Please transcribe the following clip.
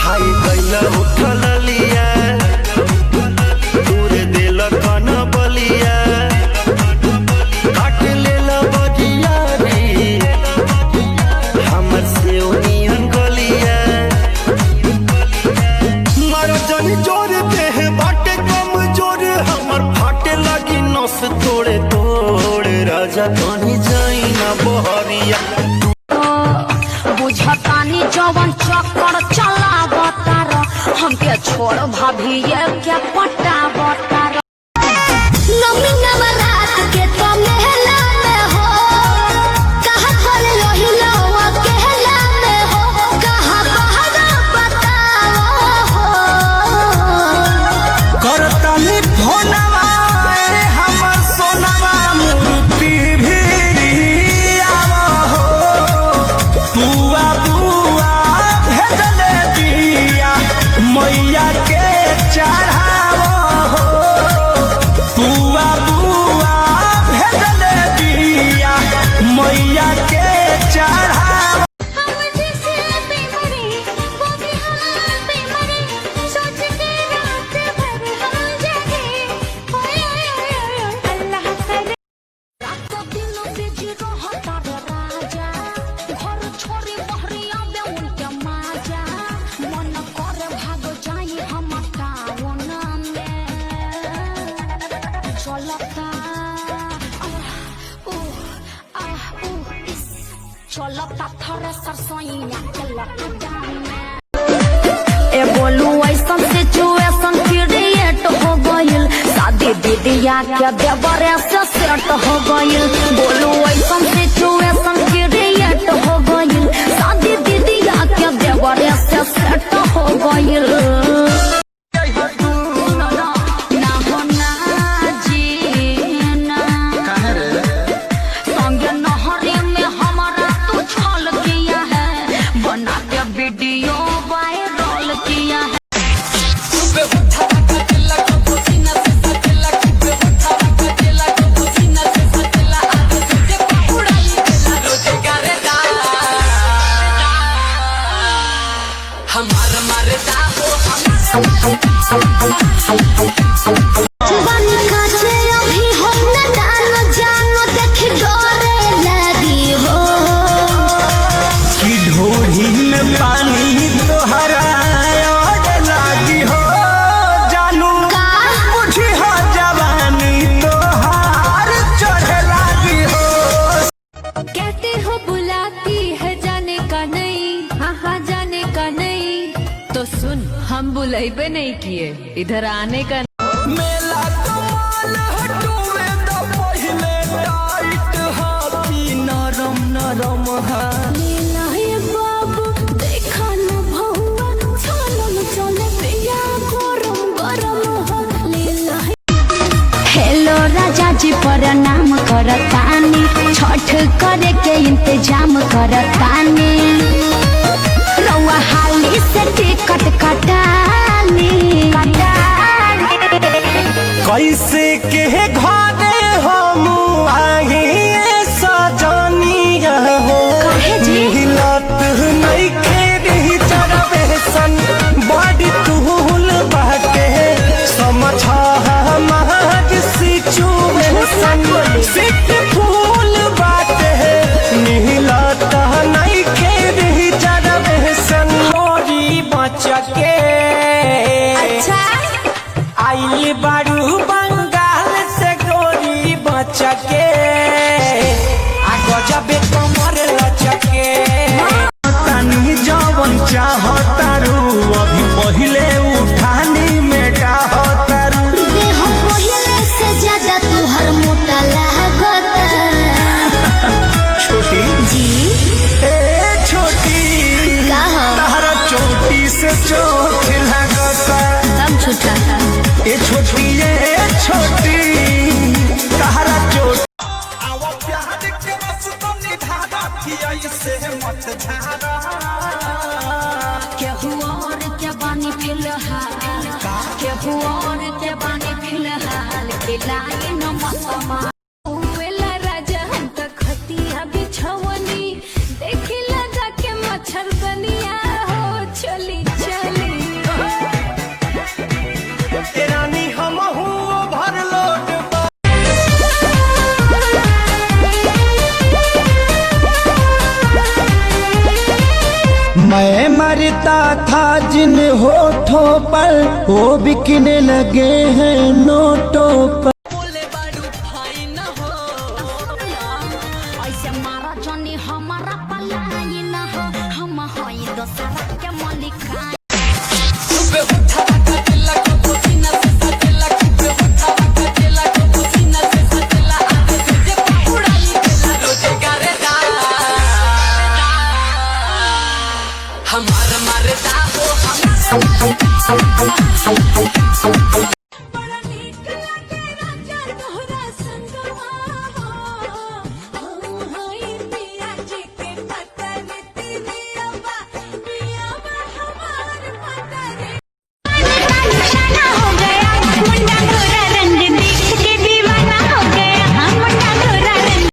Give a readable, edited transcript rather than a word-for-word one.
खाई गईला उठल लिया पूरे दिल कन बलिया काट लेला बजिया रे हमर से ओनियन गलिया मारो जन जोर देह बाटे कम जोर हमर फाटे लगी नस तोड़े तोड़े राजा कहीं जाई ना बहरिया बुझतानी जवन चक्कर चलावतार हमके छोड़ भाभी ये क्या पटावतार नमी नवरात के तो मेला में हो कहाँ पर लोहिलो अकेला में हो कहाँ बहरा बताओ हो करतनी फोनवा रे हमर सोनवा मूर्ति भी आवा हो बुआ बुआ भेजले दिया मैया के चढ़ावा हो बुआ बुआ भेजले दिया मैया के चढ़ावा चलता थोड़ा सरसोईया के लॉकडाउन ए बोलू ऐसा सिचुएशन क्रिएट हो गइल शादी दीदिया के देवरे से सेट हो गइल बोलू ऐसा सिचुएशन क्रिएट हो गइल शादी दीदिया के देवरे से सेट हो गइल वीडियो वायरल किया है पानी तोहरा लागी हो जानू बुझी हो जवानी तोहार चढ़े लागी हो कहते हो बुलाती है जाने का नहीं हाँ जाने का नहीं तो सुन हम बुलाइबे नहीं किए इधर आने का मेला कमाल हटुए तो पहले टाइट हाथी नरम नरम हा राजा जी प्रणाम करतानी छठ करे के इंतजाम करतानी रउआ हाली से टिकट कटानी कैसे के घरे हम आगे सजनिया हो हिलत नहीं खेरी चरबे सन बड़ी तुहुल बाटे समझा सिट फूल बाटे नीलत नहीं खेरी चरबे सन मोरी बचके आइल बारू बंगाल से गोरी बचके आ गजबे कमर लचके तनी जवन चाहतारू अभी पहिले उठानी में डाहतारू छोटी जी ए छोटी तारा चोटी से चोट लगता तब छुटा ए छोटी ये छोटी तारा चोट आवा प्यार के बस तो निधारा किया इसे मत झारा केहू और के बानी फिलहाल केहू और के बानी फिलहाल खिलाई न मौसम राजा हम तक खतिया बिछवनी देखी लगा के मच्छर बनिया हो चली चली करता था जिन होठों पर वो बिकने लगे हैं नोटों पर। ऐसे मारा जनी हमारा पलाई न हो, हम होई दोसरा के मलिका। हमारा मरदा हो हमारा